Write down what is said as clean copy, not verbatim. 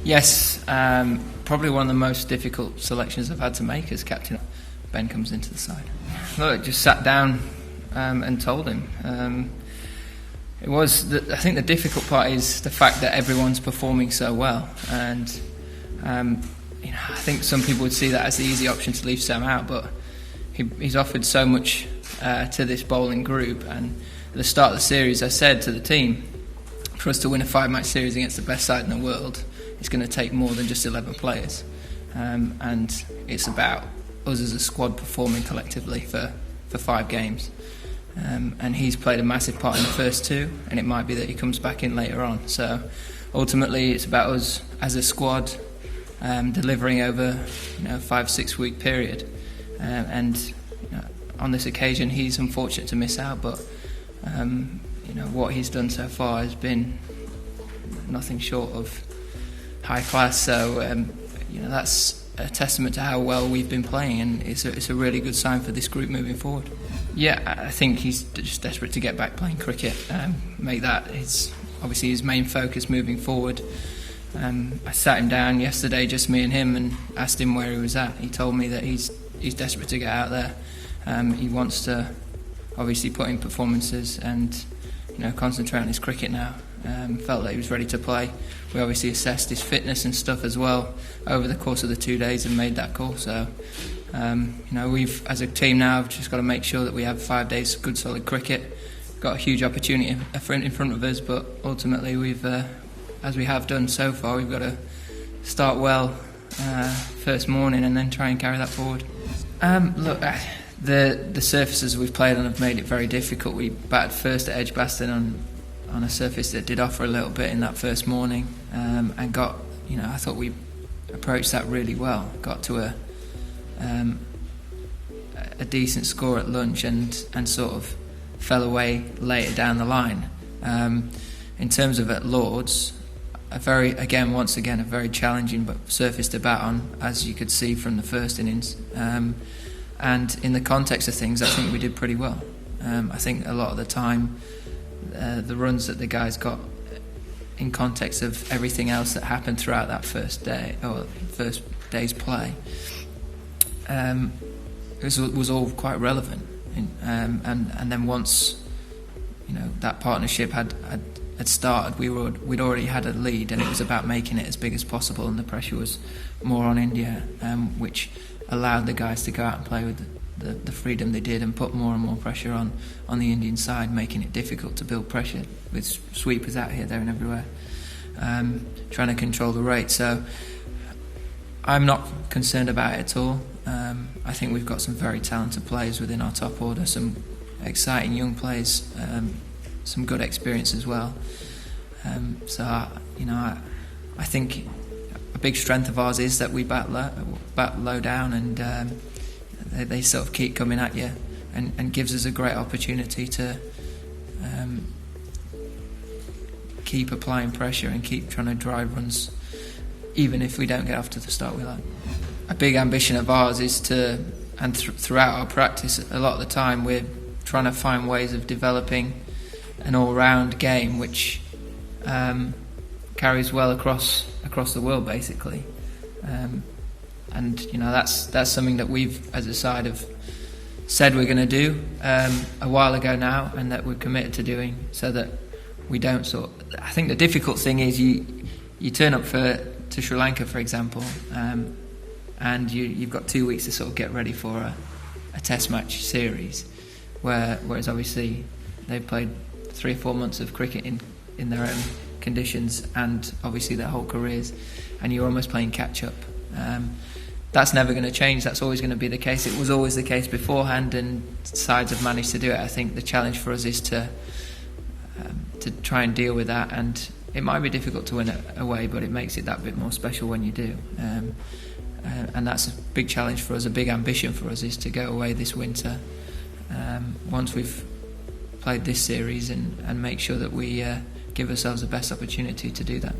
Yes, probably one of the most difficult selections I've had to make as captain. Ben comes into the side. Look, just sat down and told him. I think the difficult part is the fact that everyone's performing so well, and I think some people would see that as the easy option to leave Sam out, but he's offered so much to this bowling group. And at the start of the series, I said to the team, for us to win a 5-match series against the best side in the world, it's going to take more than just 11 players, and it's about us as a squad performing collectively for 5 games. And he's played a massive part in the first 2, and it might be that he comes back in later on. So ultimately it's about us as a squad delivering over 5-6 week period, and on this occasion he's unfortunate to miss out, but what he's done so far has been nothing short of high class. So that's a testament to how well we've been playing, and it's a really good sign for this group moving forward. Yeah, I think he's just desperate to get back playing cricket, make that obviously his main focus moving forward. I sat him down yesterday, just me and him, and asked him where he was at. He told me that he's desperate to get out there. He wants to obviously put in performances and concentrate on his cricket now. Felt that he was ready to play. We obviously assessed his fitness and stuff as well over the course of the 2 days and made that call. So we've, as a team now, just got to make sure that we have 5 days of good solid cricket. Got a huge opportunity in front of us, but ultimately we've, as we have done so far, we've got to start well first morning and then try and carry that forward. The surfaces we've played on have made it very difficult. We batted first at Edgbaston on a surface that did offer a little bit in that first morning, and got, I thought we approached that really well. Got to a decent score at lunch and sort of fell away later down the line. In terms of at Lords, once again a very challenging but surface to bat on, as you could see from the first innings. And in the context of things, I think we did pretty well. I think a lot of the time, the runs that the guys got in context of everything else that happened throughout that first day's play, was all quite relevant. And then once that partnership had started, we'd already had a lead, and it was about making it as big as possible, and the pressure was more on India, which allowed the guys to go out and play with the freedom they did, and put more and more pressure on the Indian side, making it difficult to build pressure with sweepers out here, there and everywhere, trying to control the rate. So I'm not concerned about it at all. I think we've got some very talented players within our top order, some exciting young players, some good experience as well. So I think a big strength of ours is that we bat low down, and they sort of keep coming at you, and gives us a great opportunity to keep applying pressure and keep trying to drive runs, even if we don't get off to the start we like. A big ambition of ours is to, and throughout our practice, a lot of the time we're trying to find ways of developing an all-round game which carries well across the world, basically. And that's something that we've, as a side, have said we're going to do a while ago now, and that we're committed to doing, so that we don't I think the difficult thing is you turn up to Sri Lanka, for example, and you've got 2 weeks to sort of get ready for a test match series, whereas obviously they've played 3 or 4 months of cricket in their own conditions, and obviously their whole careers, and you're almost playing catch up. That's never going to change. That's always going to be the case. It was always the case beforehand, and sides have managed to do it. I think the challenge for us is to try and deal with that, and it might be difficult to win it away, but it makes it that bit more special when you do. And that's a big challenge for us. A big ambition for us is to go away this winter, once we've played this series, and make sure that we give ourselves the best opportunity to do that.